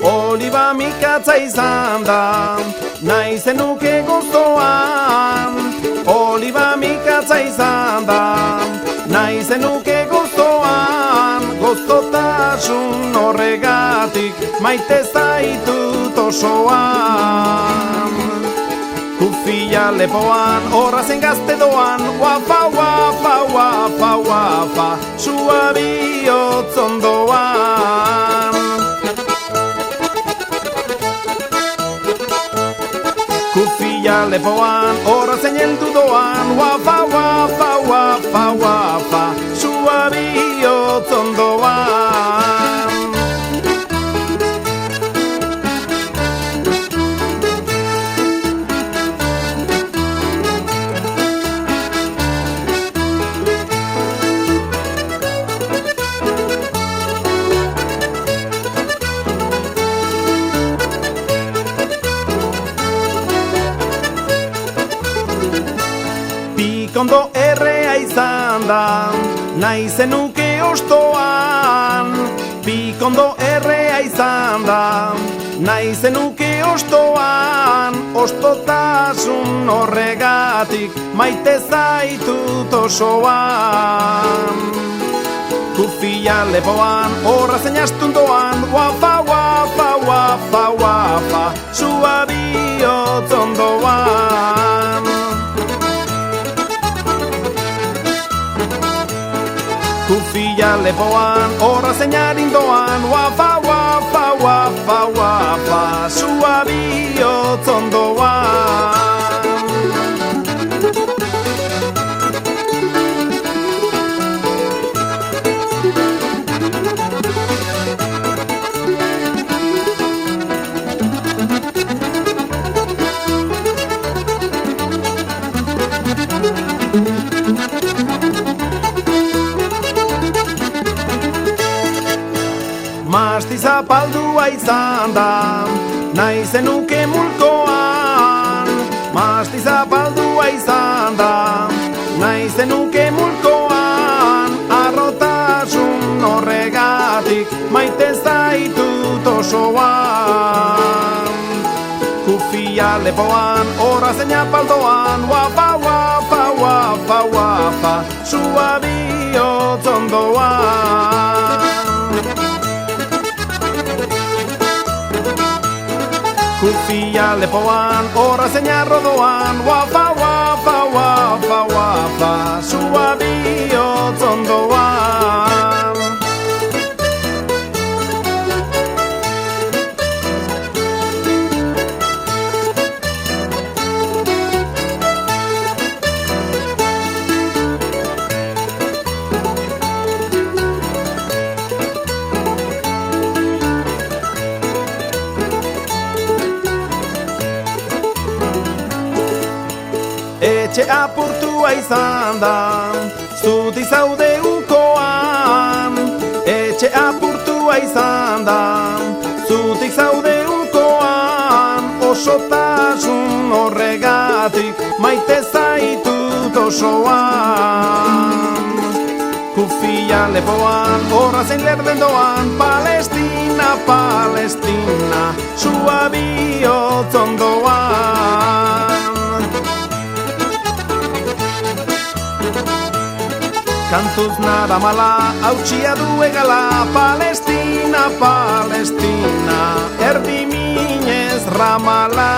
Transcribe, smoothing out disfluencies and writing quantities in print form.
Oliba mikatza izan da, nahi zenuke gozoan. Oliba mikatza izan da, nahi zenuke gozoan. Gozotasun horregatik maite zaitut osoan. Kufia lepoan, horra zen gazte doan, guapa, guapa, guapa, guapa, sua bihotz ondoan. Kufia lepoan, horra zen heldu doan, guapa, guapa, guapa, guapa, sua bihotz ondoan. Pikondo errea izan da, nahi zenuke ostoan. Pikondo errea izan da, nahi zenuke ostoan. Ostotasun horregatik maite zaitut osoan. Kufia lepoan, horra zein astundoan, guapa, guapa, guapa, guapa, sua bihotz ondoan. Kufia lepoan, horra zein arindoan, guapa, guapa, guapa, guapa, sua bihotz ondoan. Masti zapaldua izan da, nahi zenuke mulkoan. Masti zapaldua izan da, nahi zenuke mulkoan. Arrotasun horregatik maite zaitut osoan. Kufia lepoan, horra zein apaldoan, guapa, guapa, guapa, guapa, sua bihotz ondoan. Kufia lepoan, horra zein arrodoan, guapa, guapa, guapa, guapa, sua bihotz ondoan. Etxe apurtua izan da, zuti zaude ukoan. Etxe apurtua izan da, zuti zaude ukoan. Osotasun horregatik maite zaitut osoan. Kufia lepoan, horra zein lerden doan, Palestina, Palestina, sua bihotz ondoan. Kantuz nada mala, hautsia du egala, Palestina, Palestina, erdi minez ramala.